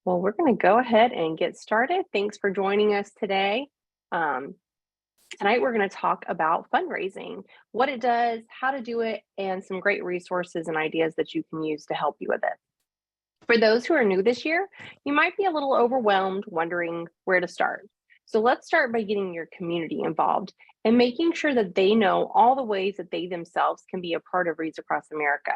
Well, we're going to go ahead and get started. Thanks for joining us today. Um, Tonight, we're going to talk about fundraising, what it does, how to do it, and some great resources and ideas that you can use to help you with it. For those who are new this year, you might be a little overwhelmed, wondering where to start. So let's start by getting your community involved and making sure that they know all the ways that they themselves can be a part of Reads Across America.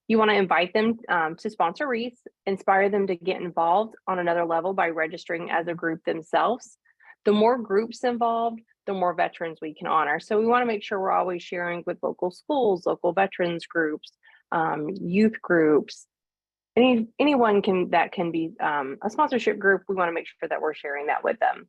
You want to invite them to sponsor wreaths, inspire them to get involved on another level by registering as a group themselves. The more groups involved, the more veterans we can honor. So we want to make sure we're always sharing with local schools, local veterans groups, youth groups, anyone that can be a sponsorship group. We want to make sure that we're sharing that with them.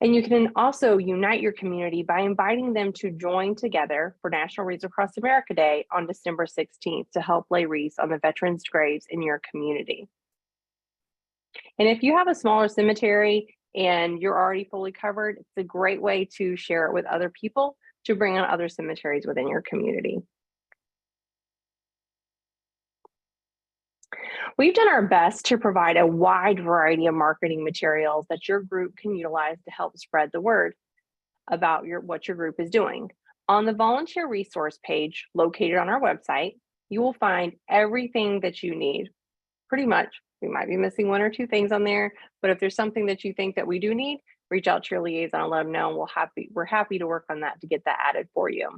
And you can also unite your community by inviting them to join together for National Reads Across America Day on December 16th to help lay wreaths on the veterans' graves in your community. And if you have a smaller cemetery and you're already fully covered, it's a great way to share it with other people to bring on other cemeteries within your community. We've done our best to provide a wide variety of marketing materials that your group can utilize to help spread the word about what your group is doing. On the volunteer resource page located on our website, you will find everything that you need. Pretty much, we might be missing one or two things on there, but if there's something that you think that we do need, reach out to your liaison and let them know. We're happy to work on that to get that added for you.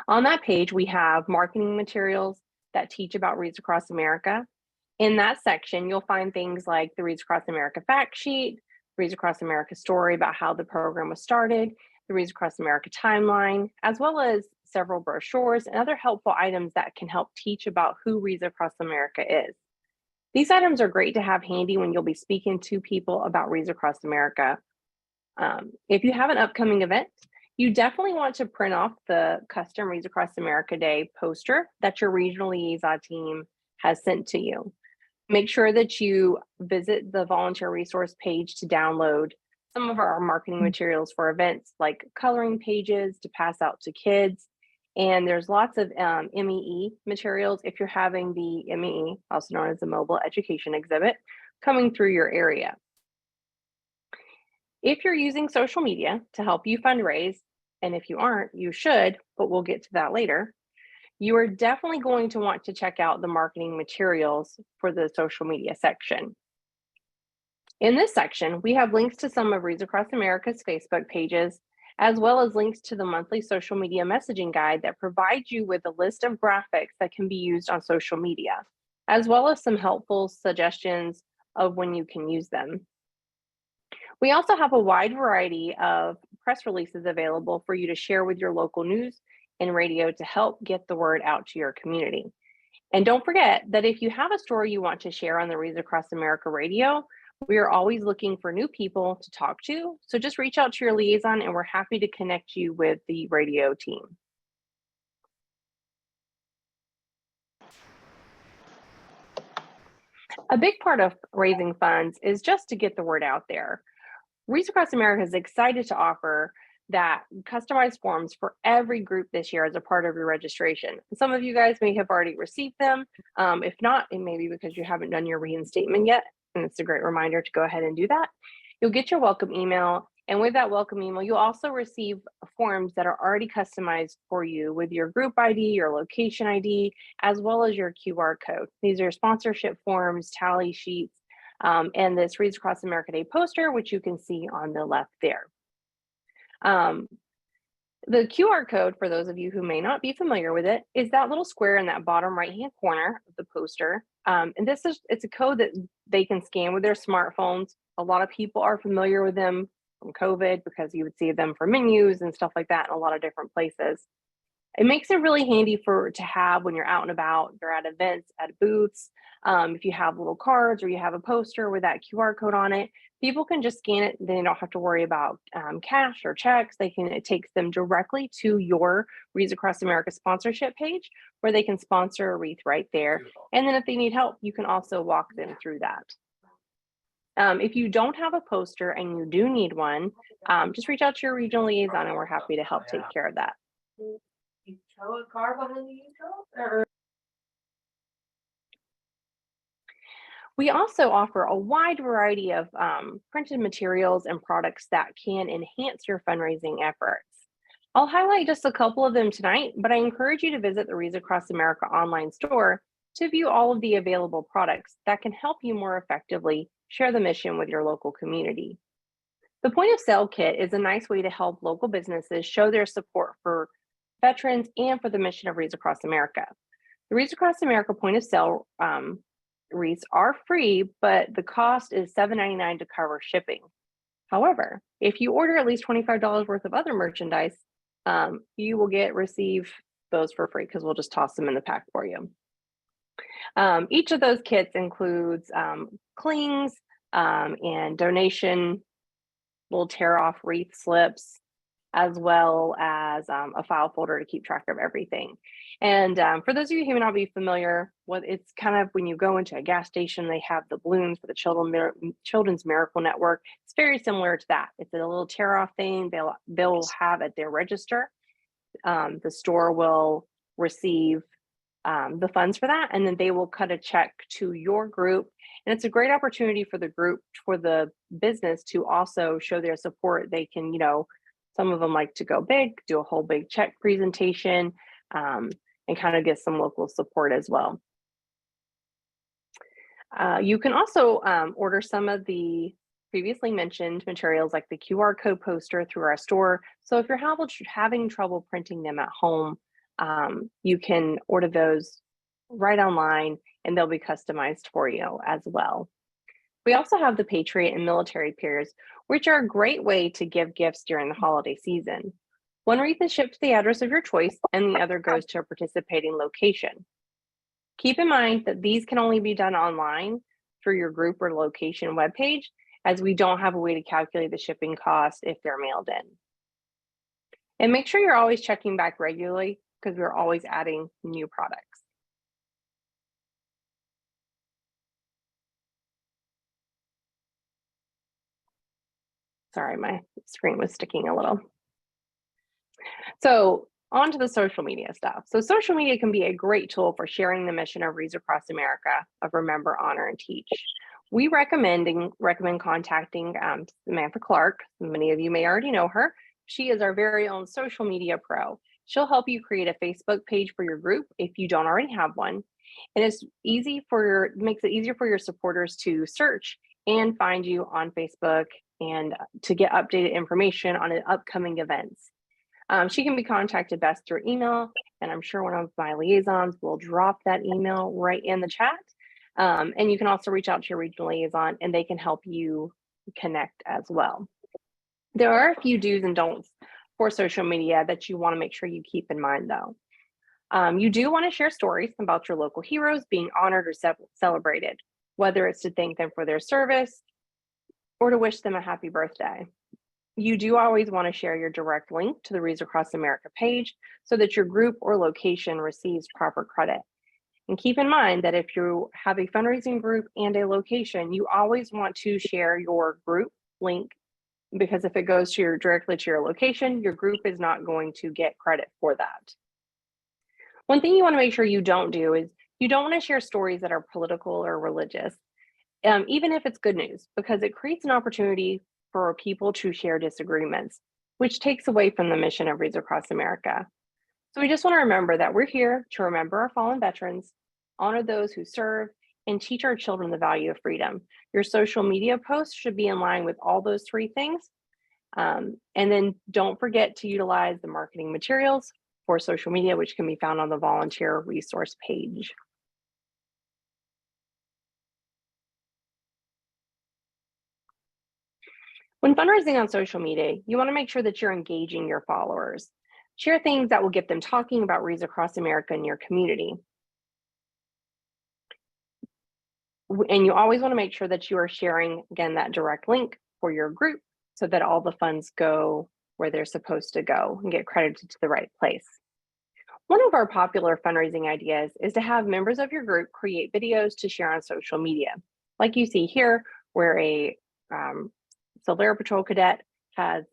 On that page, we have marketing materials that teach about Reads Across America. In that section, you'll find things like the Reads Across America fact sheet, Reads Across America story about how the program was started, the Reads Across America timeline, as well as several brochures and other helpful items that can help teach about who Reads Across America is. These items are great to have handy when you'll be speaking to people about Reads Across America. If you have an upcoming event, you definitely want to print off the custom Reads Across America Day poster that your regional liaison team has sent to you. Make sure that you visit the volunteer resource page to download some of our marketing materials for events, like coloring pages to pass out to kids. And there's lots of MEE materials if you're having the MEE, also known as the Mobile Education Exhibit, coming through your area. If you're using social media to help you fundraise, and if you aren't, you should, but we'll get to that later, you are definitely going to want to check out the marketing materials for the social media section. In this section, we have links to some of Reads Across America's Facebook pages, as well as links to the monthly social media messaging guide that provides you with a list of graphics that can be used on social media, as well as some helpful suggestions of when you can use them. We also have a wide variety of press releases available for you to share with your local news and radio to help get the word out to your community. And don't forget that if you have a story you want to share on the Reads Across America radio, we are always looking for new people to talk to. So just reach out to your liaison and we're happy to connect you with the radio team. A big part of raising funds is just to get the word out there. Reads Across America is excited to offer that customized forms for every group this year as a part of your registration. Some of you guys may have already received them. If not, it may be because you haven't done your reinstatement yet, and it's a great reminder to go ahead and do that. You'll get your welcome email, and with that welcome email, you'll also receive forms that are already customized for you with your group ID, your location ID, as well as your QR code. These are sponsorship forms, tally sheets, and this Reads Across America Day poster, which you can see on the left there. The QR code, for those of you who may not be familiar with it, is that little square in that bottom right-hand corner of the poster. And it's a code that they can scan with their smartphones. A lot of people are familiar with them from COVID because you would see them for menus and stuff like that in a lot of different places. It makes it really handy to have when you're out and about, you're at events, at booths. If you have little cards or you have a poster with that QR code on it, people can just scan it. They don't have to worry about cash or checks. It takes them directly to your Reads Across America sponsorship page where they can sponsor a wreath right there. And then if they need help, you can also walk them through that. If you don't have a poster and you do need one, just reach out to your regional liaison and we're happy to help take care of that. You tow a car behind you, or We also offer a wide variety of printed materials and products that can enhance your fundraising efforts. I'll highlight just a couple of them tonight, but I encourage you to visit the Reads Across America online store to view all of the available products that can help you more effectively share the mission with your local community. The point of sale kit is a nice way to help local businesses show their support for veterans and for the mission of Reads Across America. The Reads Across America point of sale wreaths are free, but the cost is $7.99 to cover shipping. However, if you order at least $25 worth of other merchandise, you will receive those for free because we'll just toss them in the pack for you. Each of those kits includes clings and donation little tear off wreath slips, as well as a file folder to keep track of everything. And for those of you who may not be familiar, it's kind of when you go into a gas station, they have the balloons for the Children's Miracle Network. It's very similar to that. It's a little tear off thing. They'll have at their register. The store will receive the funds for that, and then they will cut a check to your group. And it's a great opportunity for the group, for the business to also show their support. They can, some of them like to go big, do a whole big check presentation, and kind of get some local support as well. You can also order some of the previously mentioned materials like the QR code poster through our store. So if you're having trouble printing them at home, you can order those right online and they'll be customized for you as well. We also have the Patriot and military pairs, which are a great way to give gifts during the holiday season. One wreath is shipped to the address of your choice and the other goes to a participating location. Keep in mind that these can only be done online through your group or location webpage, as we don't have a way to calculate the shipping cost if they're mailed in. And make sure you're always checking back regularly because we're always adding new products. Sorry, my screen was sticking a little. So on to the social media stuff. So social media can be a great tool for sharing the mission of Reads Across America of Remember, Honor, and Teach. We recommend contacting Samantha Clark. Many of you may already know her. She is our very own social media pro. She'll help you create a Facebook page for your group if you don't already have one. And makes it easier for your supporters to search and find you on Facebook and to get updated information on upcoming events. She can be contacted best through email, and I'm sure one of my liaisons will drop that email right in the chat. And you can also reach out to your regional liaison and they can help you connect as well. There are a few do's and don'ts for social media that you want to make sure you keep in mind though. You do want to share stories about your local heroes being honored or celebrated, whether it's to thank them for their service or to wish them a happy birthday. You do always want to share your direct link to the Reads Across America page so that your group or location receives proper credit. And keep in mind that if you have a fundraising group and a location, you always want to share your group link, because if it goes directly to your location, your group is not going to get credit for that. One thing you want to make sure you don't do is you don't want to share stories that are political or religious, even if it's good news, because it creates an opportunity for people to share disagreements, which takes away from the mission of Reads Across America. So we just want to remember that we're here to remember our fallen veterans, honor those who serve, and teach our children the value of freedom. Your social media posts should be in line with all those three things. And then don't forget to utilize the marketing materials for social media, which can be found on the volunteer resource page. When fundraising on social media, you want to make sure that you're engaging your followers. Share things that will get them talking about Reads Across America in your community. And you always want to make sure that you are sharing, again, that direct link for your group so that all the funds go where they're supposed to go and get credited to the right place. One of our popular fundraising ideas is to have members of your group create videos to share on social media. Like you see here, where a Silvera Patrol cadet has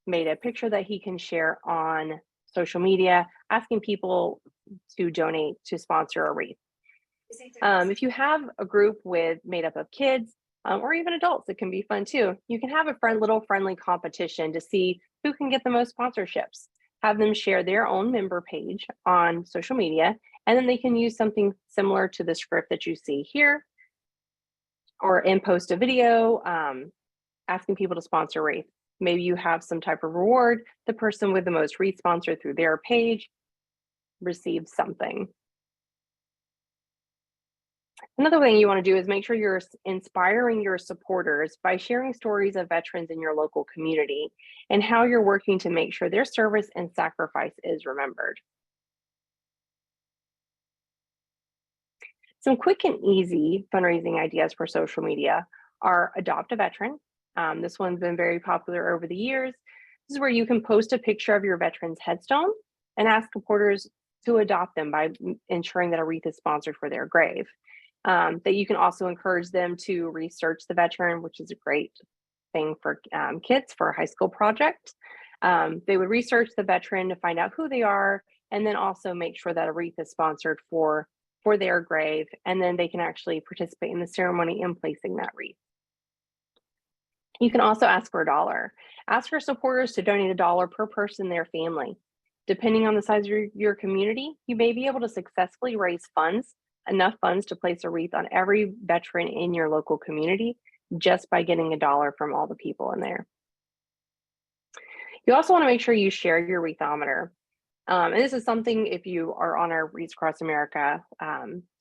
made a picture that he can share on social media, asking people to donate to sponsor a wreath. If you have a group made up of kids or even adults, it can be fun too. You can have a little friendly competition to see who can get the most sponsorships. Have them share their own member page on social media, and then they can use something similar to the script that you see here, and post a video asking people to sponsor Wraith. Maybe you have some type of reward. The person with the most Wreath sponsored through their page receives something. Another thing you want to do is make sure you're inspiring your supporters by sharing stories of veterans in your local community and how you're working to make sure their service and sacrifice is remembered. Some quick and easy fundraising ideas for social media are adopt a veteran. This one's been very popular over the years. This is where you can post a picture of your veteran's headstone and ask supporters to adopt them by ensuring that a wreath is sponsored for their grave. That you can also encourage them to research the veteran, which is a great thing for kids for a high school project. They would research the veteran to find out who they are, and then also make sure that a wreath is sponsored for their grave, and then they can actually participate in the ceremony in placing that wreath. You can also ask for $1. Ask your supporters to donate $1 per person in their family. Depending on the size of your community, you may be able to successfully raise enough funds to place a wreath on every veteran in your local community just by getting $1 from all the people in there. You also want to make sure you share your wreathometer. And this is something, if you are on our Wreaths Across America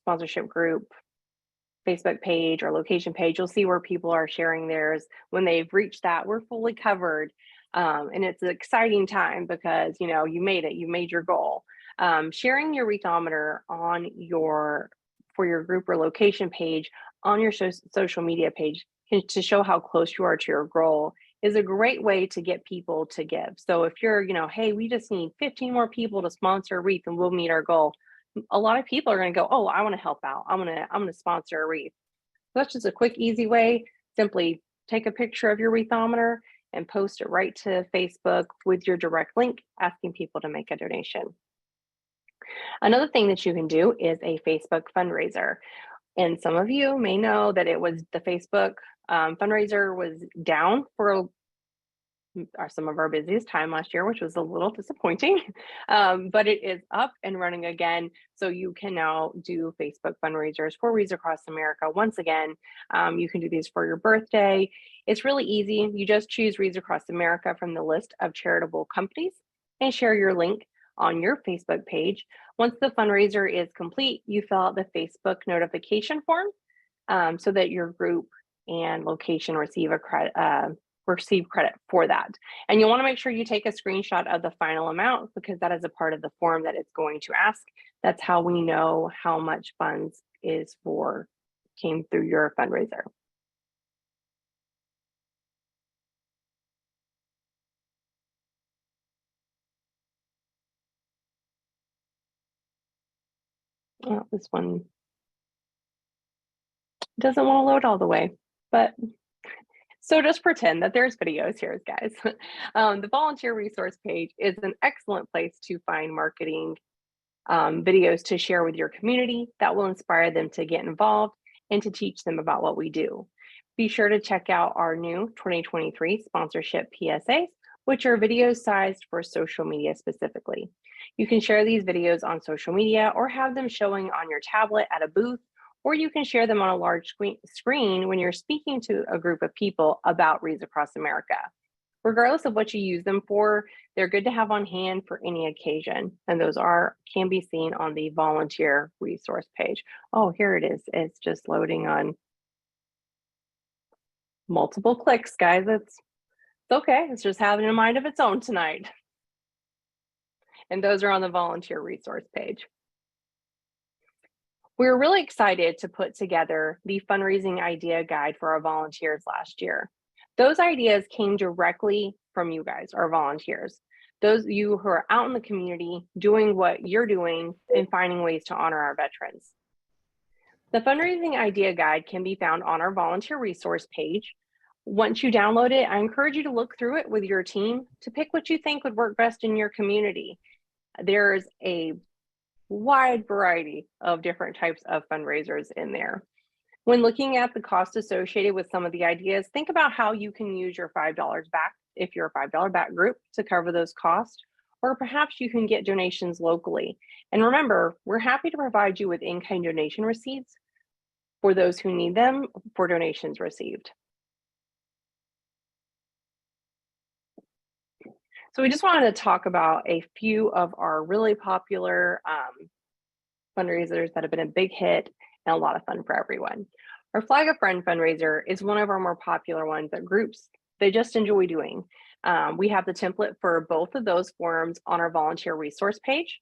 sponsorship group, Facebook page or location page, you'll see where people are sharing theirs. When they've reached that, we're fully covered. And it's an exciting time because, you know, you made it, you made your goal. Sharing your wreathometer for your group or location page on your social media page to show how close you are to your goal is a great way to get people to give. So if you're, hey, we just need 15 more people to sponsor a wreath and we'll meet our goal, a lot of people are going to go, oh, I want to help out. I'm going to sponsor a wreath. So that's just a quick, easy way. Simply take a picture of your wreathometer and post it right to Facebook with your direct link, asking people to make a donation. Another thing that you can do is a Facebook fundraiser. And some of you may know that the Facebook fundraiser was down for some of our busiest time last year, which was a little disappointing, but it is up and running again. So you can now do Facebook fundraisers for Wreaths Across America. Once again, you can do these for your birthday. It's really easy. You just choose Wreaths Across America from the list of charitable companies and share your link on your Facebook page. Once the fundraiser is complete, you fill out the Facebook notification form so that your group and location receive credit for that. And you want to make sure you take a screenshot of the final amount because that is a part of the form that it's going to ask. That's how we know how much funds came through your fundraiser. Oh, this one doesn't want to load all the way, but so just pretend that there's videos here, guys. The volunteer resource page is an excellent place to find marketing videos to share with your community that will inspire them to get involved and to teach them about what we do. Be sure to check out our new 2023 sponsorship PSAs, which are videos sized for social media specifically. You can share these videos on social media or have them showing on your tablet at a booth, or you can share them on a large screen when you're speaking to a group of people about Wreaths Across America. Regardless of what you use them for, they're good to have on hand for any occasion. And those can be seen on the volunteer resource page. Oh, here it is. It's just loading on multiple clicks, guys. It's okay. It's just having a mind of its own tonight. And those are on the volunteer resource page. We were really excited to put together the fundraising idea guide for our volunteers last year. Those ideas came directly from you guys, our volunteers. Those of you who are out in the community doing what you're doing and finding ways to honor our veterans. The fundraising idea guide can be found on our volunteer resource page. Once you download it, I encourage you to look through it with your team to pick what you think would work best in your community. There's a wide variety of different types of fundraisers in there. When looking at the cost associated with some of the ideas, think about how you can use your $5 back if you're a $5 back group to cover those costs, or perhaps you can get donations locally. And remember, we're happy to provide you with in-kind donation receipts for those who need them for donations received. So we just wanted to talk about a few of our really popular fundraisers that have been a big hit and a lot of fun for everyone. Our Flag a Friend fundraiser is one of our more popular ones that groups, they just enjoy doing. We have the template for both of those forms on our volunteer resource page.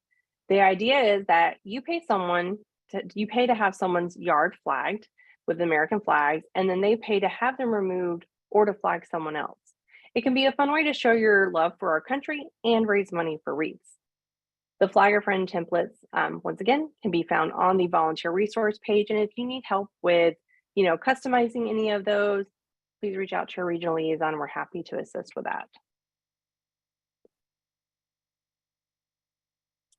The idea is that you pay to have someone's yard flagged with American flags, and then they pay to have them removed or to flag someone else. It can be a fun way to show your love for our country and raise money for wreaths. The Flag a Friend templates, once again, can be found on the volunteer resource page. And if you need help with, customizing any of those, please reach out to your regional liaison. We're happy to assist with that.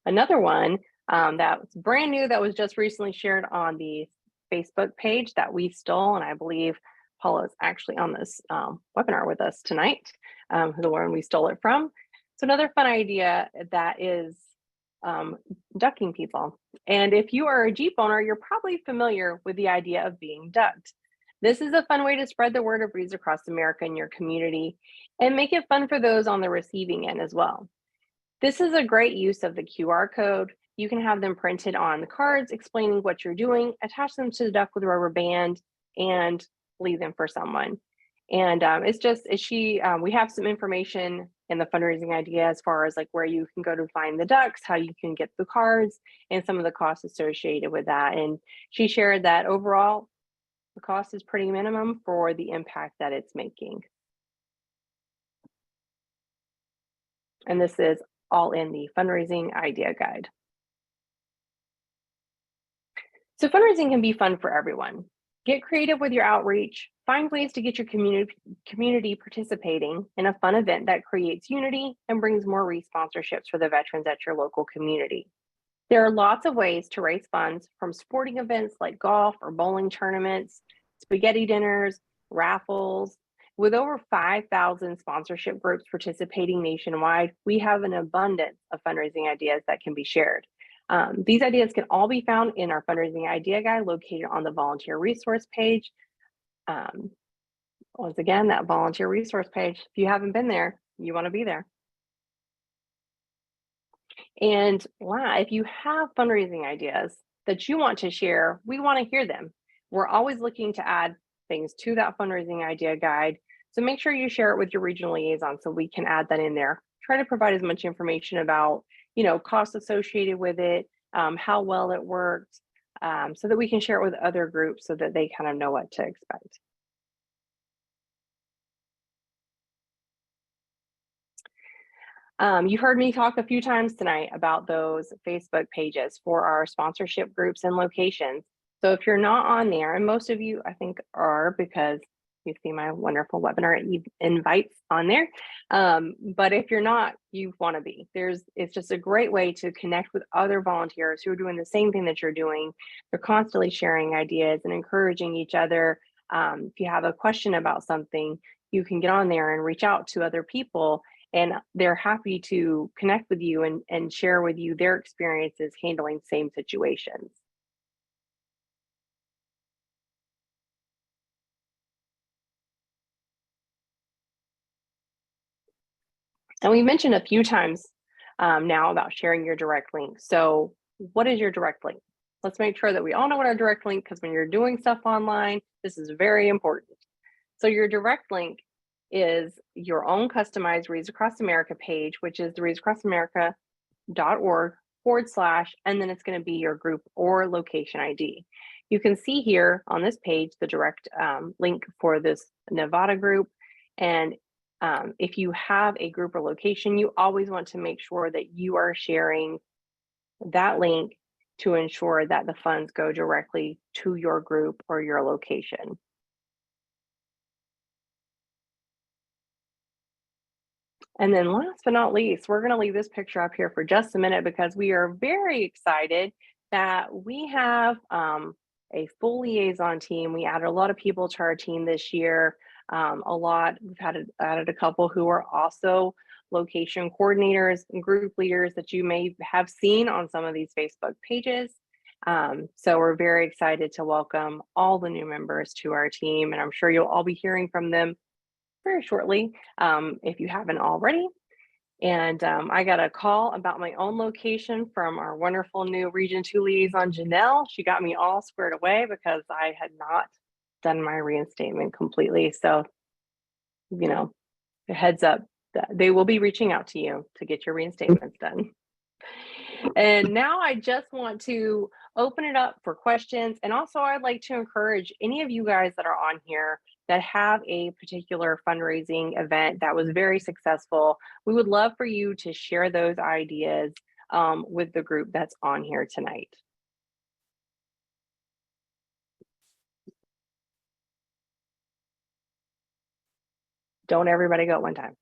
Another one that's brand new that was just recently shared on the Facebook page that we stole, and I believe Paula is actually on this webinar with us tonight, the one we stole it from. So another fun idea that is ducking people. And if you are a Jeep owner, you're probably familiar with the idea of being ducked. This is a fun way to spread the word of wreaths across America in your community and make it fun for those on the receiving end as well. This is a great use of the QR code. You can have them printed on the cards explaining what you're doing, attach them to the duck with a rubber band, and leave them for someone. And we have some information in the fundraising idea as far as like where you can go to find the ducks, how you can get the cards, and some of the costs associated with that. And she shared that overall, the cost is pretty minimum for the impact that it's making. And this is all in the fundraising idea guide. So fundraising can be fun for everyone. Get creative with your outreach, find ways to get your community participating in a fun event that creates unity and brings more wreath sponsorships for the veterans at your local community. There are lots of ways to raise funds, from sporting events like golf or bowling tournaments, spaghetti dinners, raffles. With over 5,000 sponsorship groups participating nationwide, we have an abundance of fundraising ideas that can be shared. These ideas can all be found in our fundraising idea guide located on the volunteer resource page. Once again, that volunteer resource page, if you haven't been there, you want to be there. And if you have fundraising ideas that you want to share, we want to hear them. We're always looking to add things to that fundraising idea guide. So make sure you share it with your regional liaison so we can add that in there. Try to provide as much information about, costs associated with it, how well it worked, so that we can share it with other groups so that they kind of know what to expect. You've heard me talk a few times tonight about those Facebook pages for our sponsorship groups and locations. So if you're not on there, and most of you I think are, because you see my wonderful webinar invites on there. But if you're not, you want to be. It's just a great way to connect with other volunteers who are doing the same thing that you're doing. They're constantly sharing ideas and encouraging each other. If you have a question about something, you can get on there and reach out to other people, and they're happy to connect with you and share with you their experiences handling same situations. And we mentioned a few times now about sharing your direct link. So what is your direct link? Let's make sure that we all know what our direct link, because when you're doing stuff online, this is very important. So your direct link is your own customized Wreaths Across America page, which is the wreathsacrossamerica.org / and then it's going to be your group or location ID. You can see here on this page the direct link for this Nevada group. And if you have a group or location, you always want to make sure that you are sharing that link to ensure that the funds go directly to your group or your location. And then last but not least, we're going to leave this picture up here for just a minute because we are very excited that we have a full liaison team. We added a lot of people to our team this year. We've added a couple who are also location coordinators and group leaders that you may have seen on some of these Facebook pages. So we're very excited to welcome all the new members to our team, and I'm sure you'll all be hearing from them very shortly if you haven't already. And I got a call about my own location from our wonderful new Region 2 liaison, Janelle. She got me all squared away because I had not done my reinstatement completely. So, a heads up, that they will be reaching out to you to get your reinstatements done. And now I just want to open it up for questions. And also, I'd like to encourage any of you guys that are on here that have a particular fundraising event that was very successful. We would love for you to share those ideas with the group that's on here tonight. Don't everybody go at one time.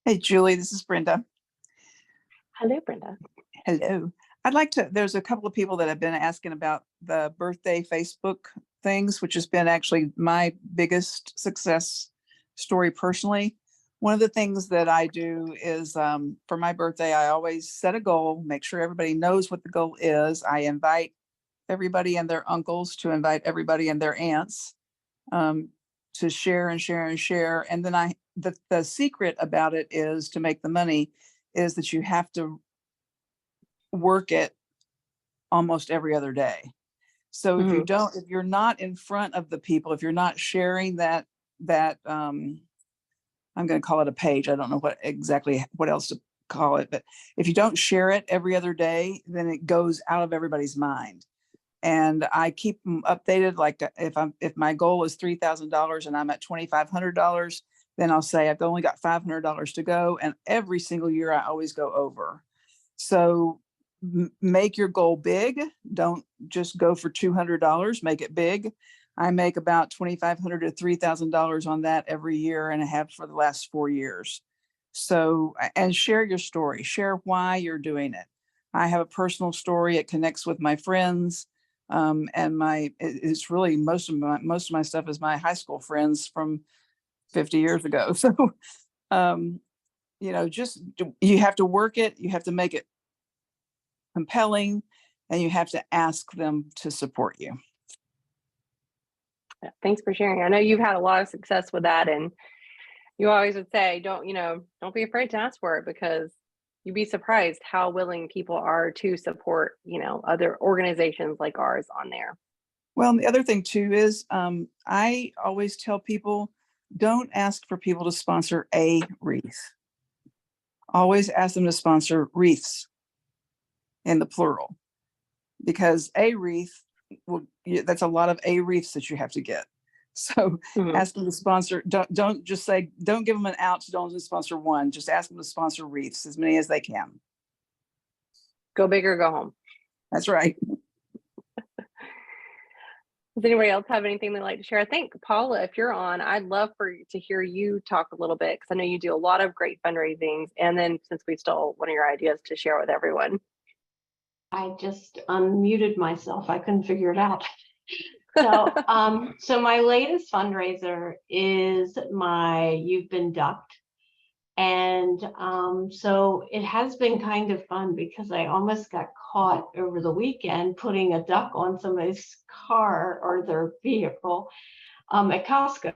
Hey, Julie, this is Brenda. Hello, Brenda. Hello. There's a couple of people that have been asking about the birthday Facebook things, which has been actually my biggest success story personally. One of the things that I do is for my birthday, I always set a goal, make sure everybody knows what the goal is. I invite everybody and their uncles to invite everybody and their aunts to share and share and share. And then the secret about it is to make the money is that you have to work it almost every other day. So if you're not in front of the people, if you're not sharing that I'm going to call it a page. I don't know what else to call it, but if you don't share it every other day, then it goes out of everybody's mind. And I keep them updated. Like if my goal is $3,000 and I'm at $2,500, then I'll say I've only got $500 to go. And every single year I always go over. So make your goal big. Don't just go for $200, make it big. I make about $2,500 to $3,000 on that every year and I have for the last 4 years. So, and share your story, share why you're doing it. I have a personal story. It connects with my friends. And it's really most of my stuff is my high school friends from 50 years ago. So, you have to work it, you have to make it compelling, and you have to ask them to support you. Thanks for sharing. I know you've had a lot of success with that, and you always would say, don't be afraid to ask for it, because you'd be surprised how willing people are to support, other organizations like ours on there. Well, the other thing too is I always tell people, don't ask for people to sponsor a wreath. Always ask them to sponsor wreaths in the plural, because a wreath that's a lot of a wreaths that you have to get. So ask them to sponsor. Don't just say, don't give them an out. Don't just sponsor one. Just ask them to sponsor wreaths, as many as they can. Go big or go home. That's right. Does anybody else have anything they'd like to share? I think, Paula, if you're on, I'd love to hear you talk a little bit, because I know you do a lot of great fundraisings. And then since we stole one of your ideas, to share with everyone. I just unmuted myself. I couldn't figure it out. So my latest fundraiser is my You've Been Ducked. And so it has been kind of fun, because I almost got caught over the weekend putting a duck on somebody's car or their vehicle at Costco.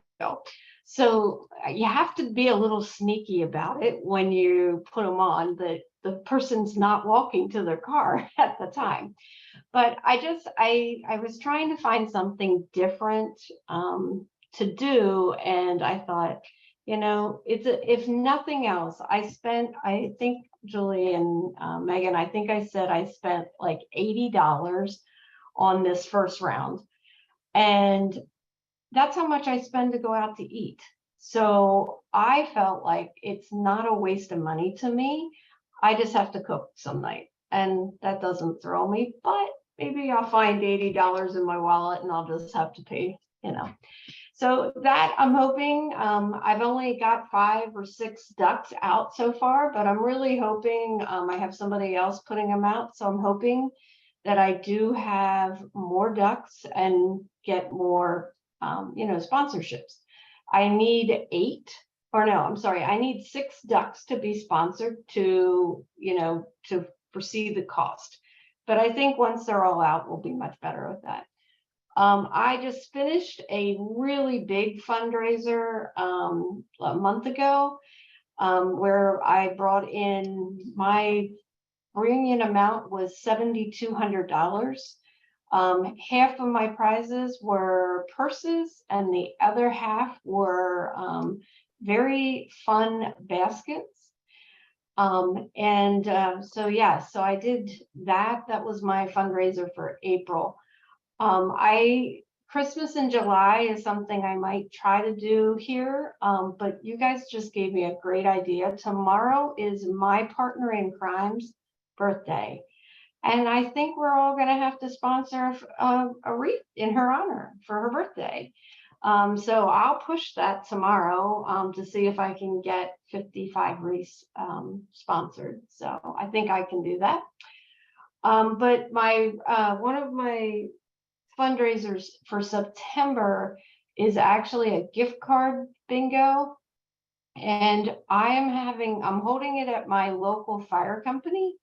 So you have to be a little sneaky about it when you put them on, that the person's not walking to their car at the time. But I was trying to find something different to do, and I thought, if nothing else, I think Julie and Megan, I think I said I spent like $80 on this first round, and that's how much I spend to go out to eat. So I felt like it's not a waste of money to me. I just have to cook some night, and that doesn't thrill me, but maybe I'll find $80 in my wallet and I'll just have to pay, you know. So that I'm hoping, I've only got 5 or 6 ducks out so far, but I'm really hoping, I have somebody else putting them out. So I'm hoping that I do have more ducks and get more, sponsorships. I need 8, or no, I'm sorry, I need 6 ducks to be sponsored to, to foresee the cost. But I think once they're all out, we'll be much better with that. I just finished a really big fundraiser a month ago, where I brought in, my bring-in amount was $7,200. Half of my prizes were purses and the other half were very fun baskets. So I did that. That was my fundraiser for April. Christmas in July is something I might try to do here, but you guys just gave me a great idea. Tomorrow is my partner in crime's birthday, and I think we're all going to have to sponsor a wreath in her honor for her birthday. So I'll push that tomorrow to see if I can get 55 wreaths sponsored. So I think I can do that. But my one of my fundraisers for September is actually a gift card bingo, and I'm holding it at my local fire company,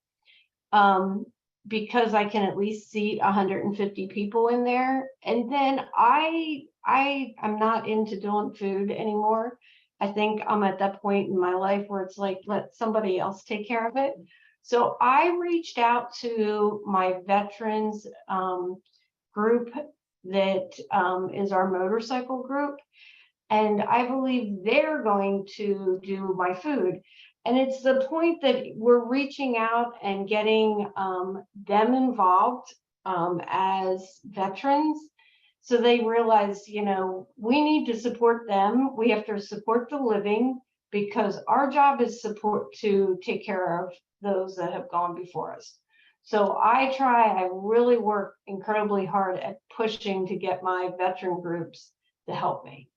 because I can at least seat 150 people in there. And then I'm not into doing food anymore. I think I'm at that point in my life where it's like, let somebody else take care of it. So I reached out to my veterans group that is our motorcycle group, and I believe they're going to do my food. And it's the point that we're reaching out and getting them involved as veterans, so they realize, we need to support them. We have to support the living, because our job is to take care of those that have gone before us. So I really work incredibly hard at pushing to get my veteran groups to help me.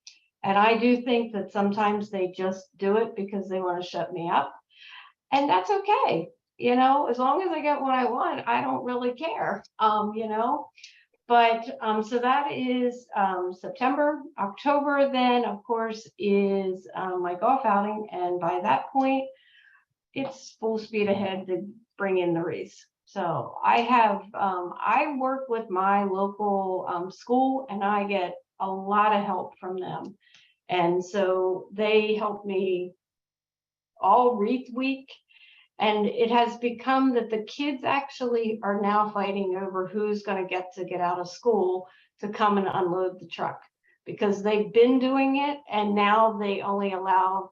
And I do think that sometimes they just do it because they want to shut me up. And that's okay. As long as I get what I want, I don't really care, But so that is September. October then, of course, is my golf outing. And by that point, it's full speed ahead to bring in the wreaths. So I work with my local school, and I get a lot of help from them. And so they help me all wreath week. And it has become that the kids actually are now fighting over who's going to get out of school to come and unload the truck, because they've been doing it and now they only allow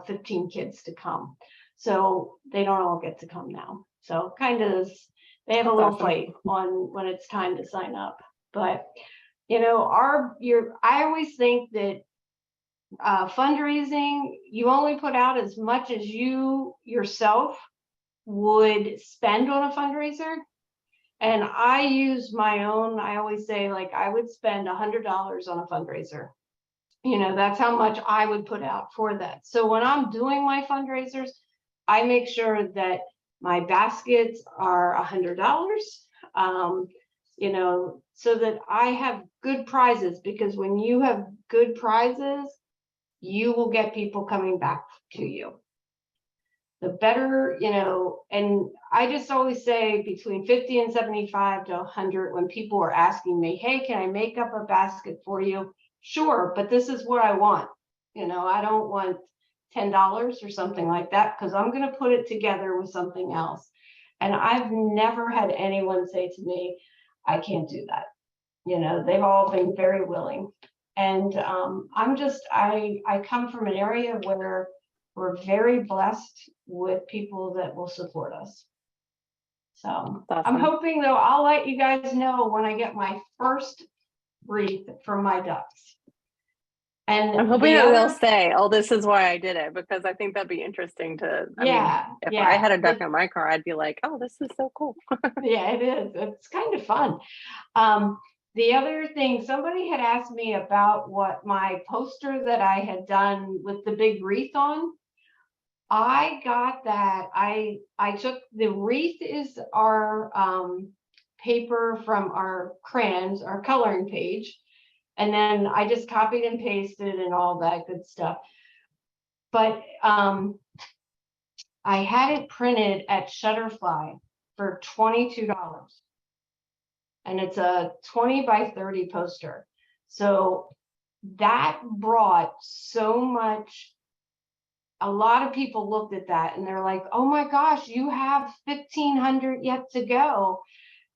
15 kids to come. So they don't all get to come now. So they have a little fight on when it's time to sign up. But I always think that fundraising, you only put out as much as you yourself would spend on a fundraiser. And I use my own, I always say, like, I would spend $100 on a fundraiser. That's how much I would put out for that. So when I'm doing my fundraisers, I make sure that my baskets are $100, so that I have good prizes, because when you have good prizes, you will get people coming back to you. The better, and I just always say between 50 and 75 to 100 when people are asking me, hey, can I make up a basket for you? Sure, but this is what I want. I don't want $10 or something like that, because I'm going to put it together with something else. And I've never had anyone say to me, I can't do that. They've all been very willing. And I come from an area where we're very blessed with people that will support us. So Awesome. I'm hoping, though, I'll let you guys know when I get my first wreath for my ducks. And I'm hoping the that they'll other, say, "Oh, this is why I did it," because I think that'd be interesting to. I mean, yeah, if I had a duck the, in my car, I'd be like, "Oh, this is so cool." yeah, it is. It's kind of fun. The other thing, somebody had asked me about what my poster that I had done with the big wreath on. I got that. I took the wreath is our paper from our crayons, our coloring page, and then I just copied and pasted and all that good stuff. But I had it printed at Shutterfly for $22. And it's a 20 by 30 poster. So that brought so much. A lot of people looked at that and they're like, oh my gosh, you have 1,500 yet to go.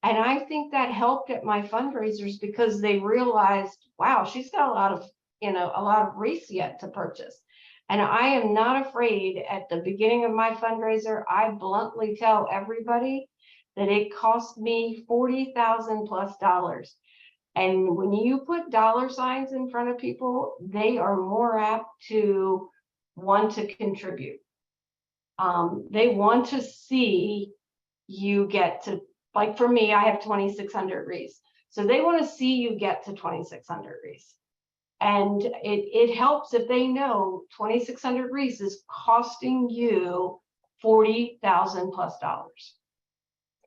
And I think that helped at my fundraisers because they realized, wow, she's got a lot of wreaths yet to purchase. And I am not afraid. At the beginning of my fundraiser, I bluntly tell everybody that it cost me $40,000 plus. And when you put dollar signs in front of people, they are more apt to want to contribute. They want to see you get to, like for me, I have 2,600 wreaths. So they want to see you get to 2,600 wreaths. And it helps if they know 2,600 wreaths is costing you $40,000 plus.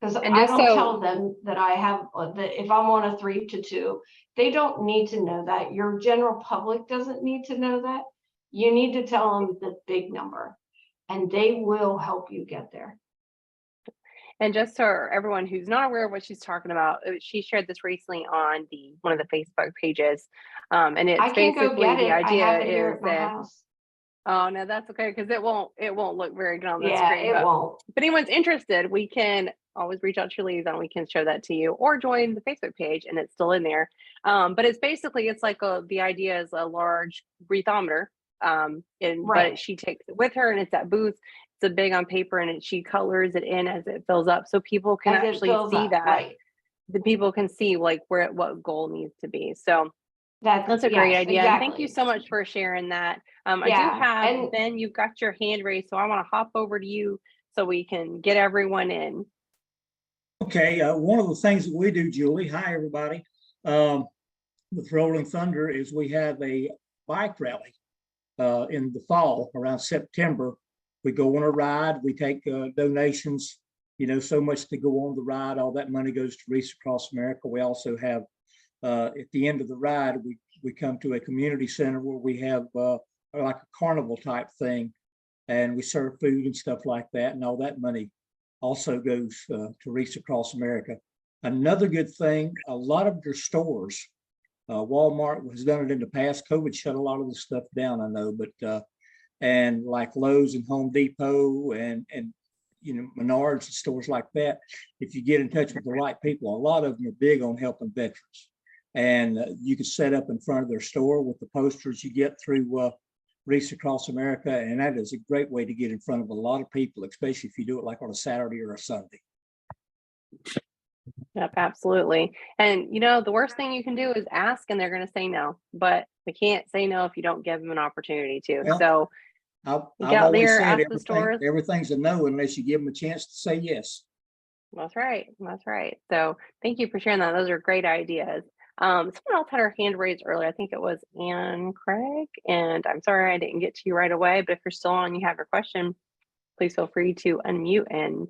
Because And I just don't so tell them that I have that if I'm on a 3 to 2, they don't need to know that. Your general public doesn't need to know that. You need to tell them the big number, and they will help you get there. And just for everyone who's not aware of what she's talking about, she shared this recently on one of the Facebook pages, and it's I can go basically get the it. I idea have it here is at my that. house. Oh no, that's okay because it won't look very good on the Yeah, screen. it But won't. if anyone's interested, we can always reach out to Liaison. We can show that to you, or join the Facebook page, and it's still in there. But it's basically the idea is a large wreathometer, but Right. she takes it with her, and it's at booth. It's a big on paper, and she colors it in as it fills up, so people can As it actually fills see up, that. right. The people can see like what goal needs to be. So that's a great yes, idea. And thank you exactly. so much for sharing that. I do Yeah, have, and Ben, you've got your hand raised, so I want to hop over to you so we can get everyone in. Okay, one of the things that we do, Julie, hi, everybody, with Rolling Thunder is we have a bike rally in the fall around September. We go on a ride, we take donations, so much to go on the ride. All that money goes to Reach Across America. We also have, at the end of the ride, we come to a community center where we have like a carnival type thing, and we serve food and stuff like that, and all that money also goes to Reach Across America. Another good thing, a lot of your stores, Walmart has done it in the past. COVID shut a lot of this stuff down, I know, but and like Lowe's and Home Depot and Menards and stores like that, if you get in touch with the right people, a lot of them are big on helping veterans. And you can set up in front of their store with the posters you get through Reach Across America, and that is a great way to get in front of a lot of people, especially if you do it like on a Saturday or a Sunday. Yep, absolutely. And the worst thing you can do is ask, and they're going to say no. But they can't say no if you don't give them an opportunity to. Well, so I've get out always there, said ask the stores. everything's a no unless you give them a chance to say yes. That's right. That's right. So thank you for sharing that. Those are great ideas. Someone else had her hand raised earlier. I think it was Ann Craig, and I'm sorry I didn't get to you right away, but if you're still on, you have your question, please feel free to unmute and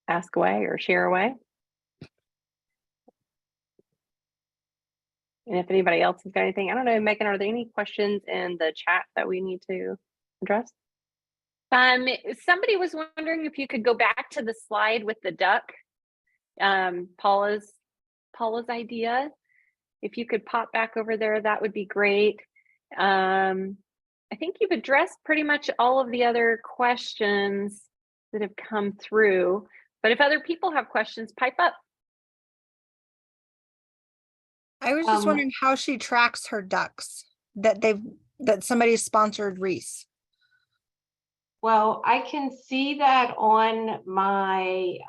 ask away or share away. And if anybody else has got anything, I don't know, Megan, are there any questions in the chat that we need to address? Somebody was wondering if you could go back to the slide with the duck. Paula's idea. If you could pop back over there, that would be great. I think you've addressed pretty much all of the other questions that have come through, but if other people have questions, pipe up. I was just wondering how she tracks her ducks that somebody sponsored Reese. well, I can see that on my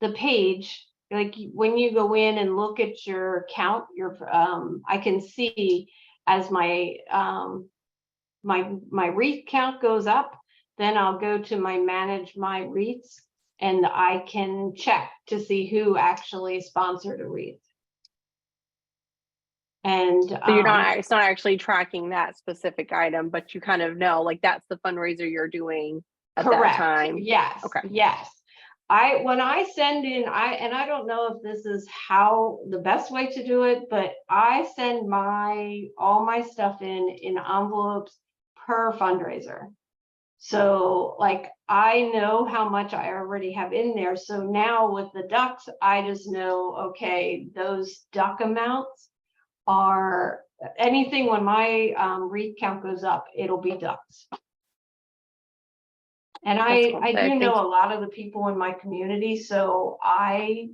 the page. Like when you go in and look at your count, I can see as my my wreath count goes up, then I'll go to my manage my wreaths and I can check to see who actually sponsored a wreath. And So you're not, it's not actually tracking that specific item, but you kind of know, like, that's the fundraiser you're doing at that correct. time. Yes. Okay. Yes. When I send in, I don't know if this is how the best way to do it, but I send all my stuff in envelopes per fundraiser. So like, I know how much I already have in there. So now with the ducks, I just know, okay, those duck amounts are anything when my wreath count goes up, it'll be ducks. And That's cool. I do Thank know you. a lot of the people in my community, so I'll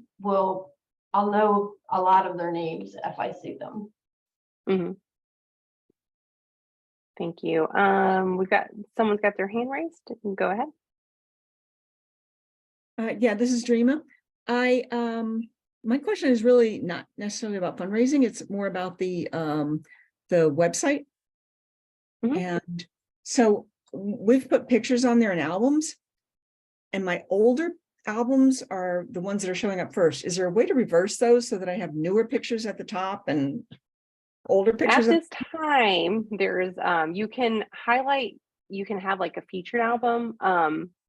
know a lot of their names if I see them. Mhm. Thank you. Someone's got their hand raised. Go ahead. Yeah, this is Dreama. My question is really not necessarily about fundraising. It's more about the website. Mhm. And so we've put pictures on there and albums. And my older albums are the ones that are showing up first. Is there a way to reverse those so that I have newer pictures at the top and older pictures? At this time, there's you can highlight, you can have like a featured album.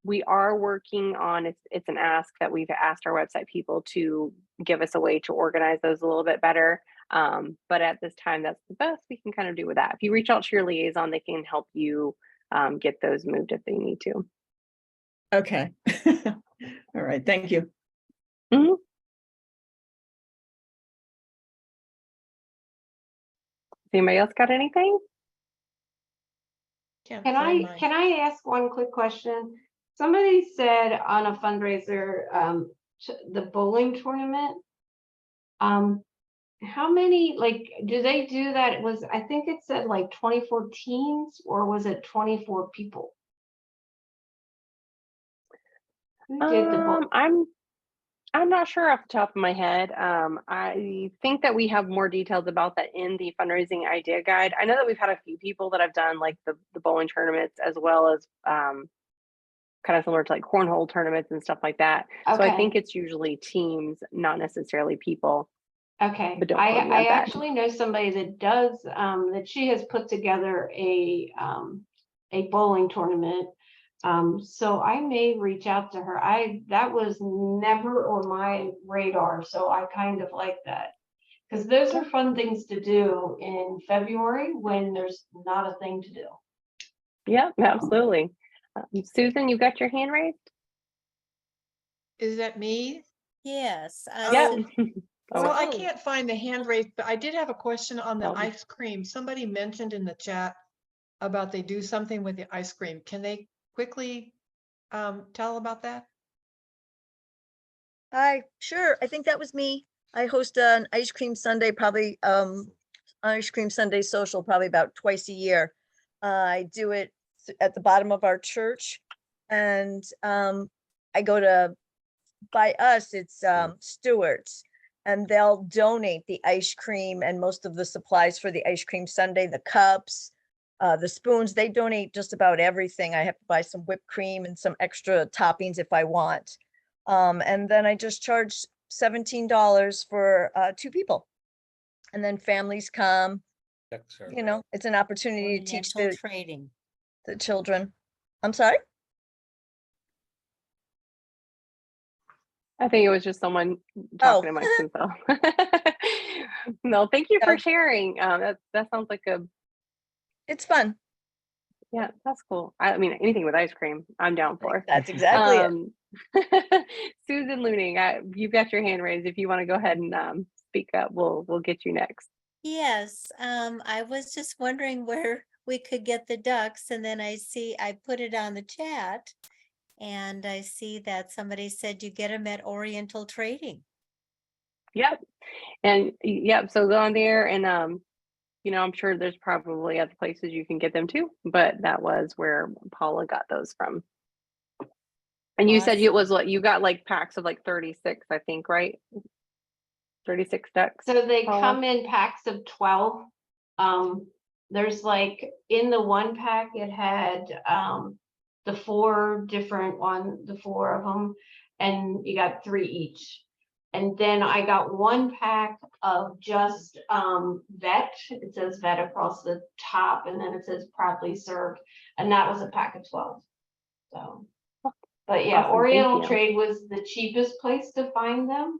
We are working on, it's an ask that we've asked our website people to give us a way to organize those a little bit better. But at this time, that's the best we can kind of do with that. If you reach out to your liaison, they can help you get those moved if they need to. Okay. All right. Thank you. Mhm. Anybody else got anything? Can I ask one quick question? Somebody said on a fundraiser, the bowling tournament. How many, like, do they do that? I think it said like 24 teams, or was it 24 people? Who did the bowl? I'm not sure off the top of my head. I think that we have more details about that in the fundraising idea guide. I know that we've had a few people that have done like the bowling tournaments, as well as kind of similar to like cornhole tournaments and stuff like that. So I think it's usually teams, not necessarily people. Okay. But don't quote me on I that. actually know somebody that does, that she has put together a bowling tournament. So I may reach out to her. That was never on my radar. So I kind of like that, because those are fun things to do in February when there's not a thing to do. Yeah, absolutely. Susan, you got your hand raised? Is that me? Yes. Yeah. Well, I Oh. can't find the hand raised, but I did have a question on the Oh. ice cream. Somebody mentioned in the chat about they do something with the ice cream. Can they quickly tell about that? Hi, sure. I think that was me. I host an ice cream sundae, probably ice cream sundae social, probably about twice a year. I do it at the bottom of our church, and I go to, by us, it's Stewart's, and they'll donate the ice cream and most of the supplies for the ice cream sundae, the cups, the spoons. They donate just about everything. I have to buy some whipped cream and some extra toppings if I want. And then I just charge $17 for 2 people. And then families come, it's an opportunity to teach Oriental trading. the children. I'm sorry? I think it was just someone talking to Mike himself. No, thank you for sharing. That sounds like It's fun. yeah, that's cool. I mean, anything with ice cream, I'm down for. That's exactly it. Susan Looning, you've got your hand raised. If you want to go ahead and speak up, we'll get you next. Yes, I was just wondering where we could get the ducks, and then I put it on the chat, and I see that somebody said you get them at Oriental Trading. Yep. And yep, so go on there and I'm sure there's probably other places you can get them too, but that was where Paula got those from. And you said it was what you got, like packs of like 36, I think, right? 36 ducks. So they Paula? come in packs of 12. There's like, in the one pack, it had the four of them, and you got 3 each. And then I got one pack of just vet. It says vet across the top, and then it says proudly served, and that was a pack of 12. So, but yeah, Awesome, thank Oriental you. Trade was the cheapest place to find them.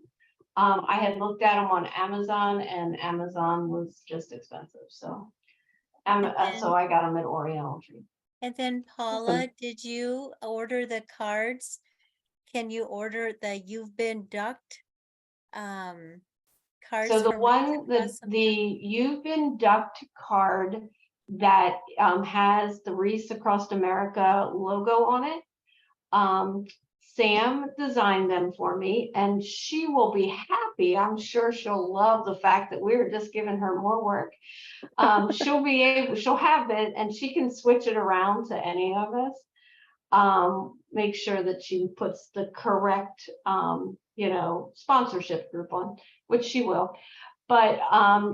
I had looked at them on Amazon, and Amazon was just expensive. So, so I got them at Oriental Trade. And then Paula, did you order the cards? Can you order the You've Been Ducked cards? So the from one, Across the You've Been Ducked card that has the Reese Across America logo on it. Sam designed them for me, and she will be happy. I'm sure she'll love the fact that we were just giving her more work. She'll have it, and she can switch it around to any of us. Make sure that she puts the correct, sponsorship group on, which she will. But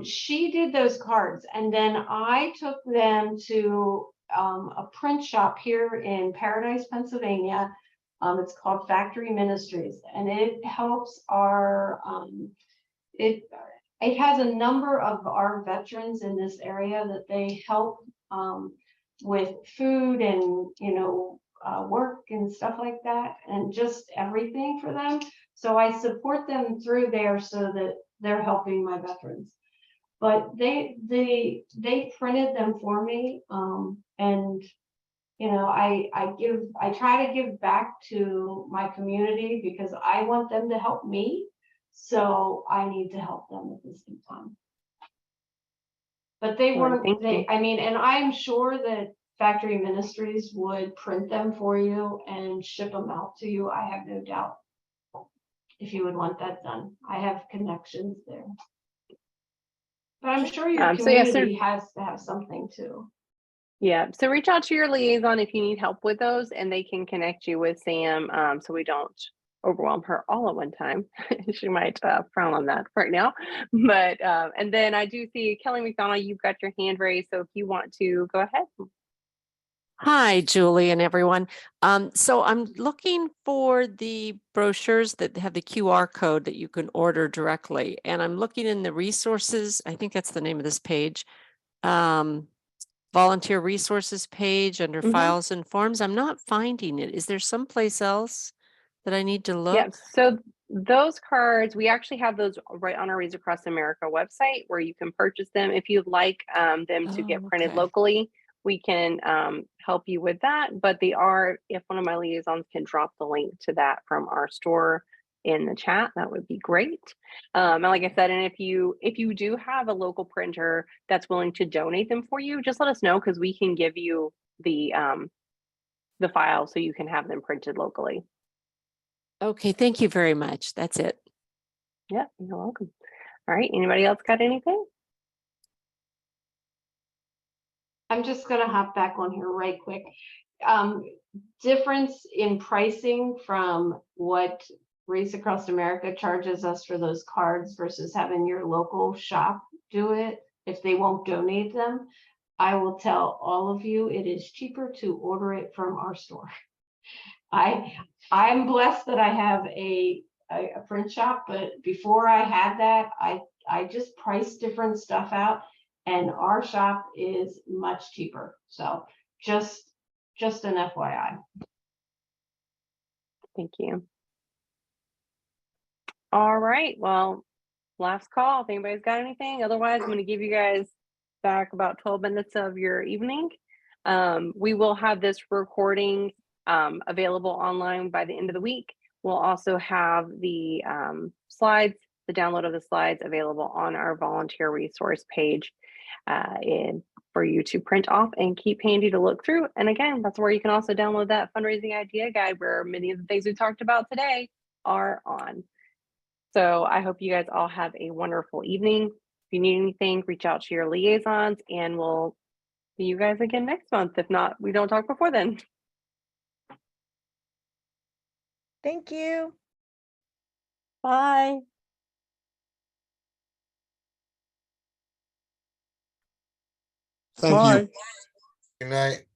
she did those cards, and then I took them to a print shop here in Paradise, Pennsylvania. It's called Factory Ministries, and it helps our it has a number of our veterans in this area that they help with food and work and stuff like that, and just everything for them. So I support them through there so that they're helping my veterans. But they printed them for me, and I try to give back to my community because I want them to help me. So I need to help them at the same time. But they weren't, and I'm sure that Factory Ministries would print them for you and ship them out to you. I have no doubt if you would want that done. I have connections there. But I'm sure your community has to have something too. Yeah, so reach out to your liaison if you need help with those, and they can connect you with Sam, so we don't overwhelm her all at one time. She might frown on that right now. But and then I do see Kelly McDonald, you've got your hand raised, so if you want to go ahead. Hi, Julie and everyone. So I'm looking for the brochures that have the QR code that you can order directly. And I'm looking in the resources. I think that's the name of this page. Volunteer resources page under files and forms. I'm not finding it. Is there someplace else that I need to look? Yeah, so those cards, we actually have those right on our Reads Across America website where you can purchase them. If you'd like them to get printed locally, we can help you with that. But they are, if one of my liaisons can drop the link to that from our store in the chat, that would be great. And like I said, and if you do have a local printer that's willing to donate them for you, just let us know, because we can give you the file so you can have them printed locally. Okay, thank you very much. That's it. Yeah, you're welcome. All right, anybody else got anything? I'm just gonna hop back on here right quick. Difference in pricing from what Race Across America charges us for those cards versus having your local shop do it if they won't donate them. I will tell all of you, it is cheaper to order it from our store. I'm blessed that I have a print shop, but before I had that, I just priced different stuff out, and our shop is much cheaper. So just an FYI. Thank you. All right, well, last call. If anybody's got anything, otherwise I'm going to give you guys back about 12 minutes of your evening. We will have this recording available online by the end of the week. We'll also have the slides, the download of the slides available on our volunteer resource page for you to print off and keep handy to look through. And again, that's where you can also download that fundraising idea guide where many of the things we talked about today are on. So I hope you guys all have a wonderful evening. If you need anything, reach out to your liaisons, and we'll see you guys again next month. If not, we don't talk before then. Thank you. Bye. Thank you. Bye. Good night.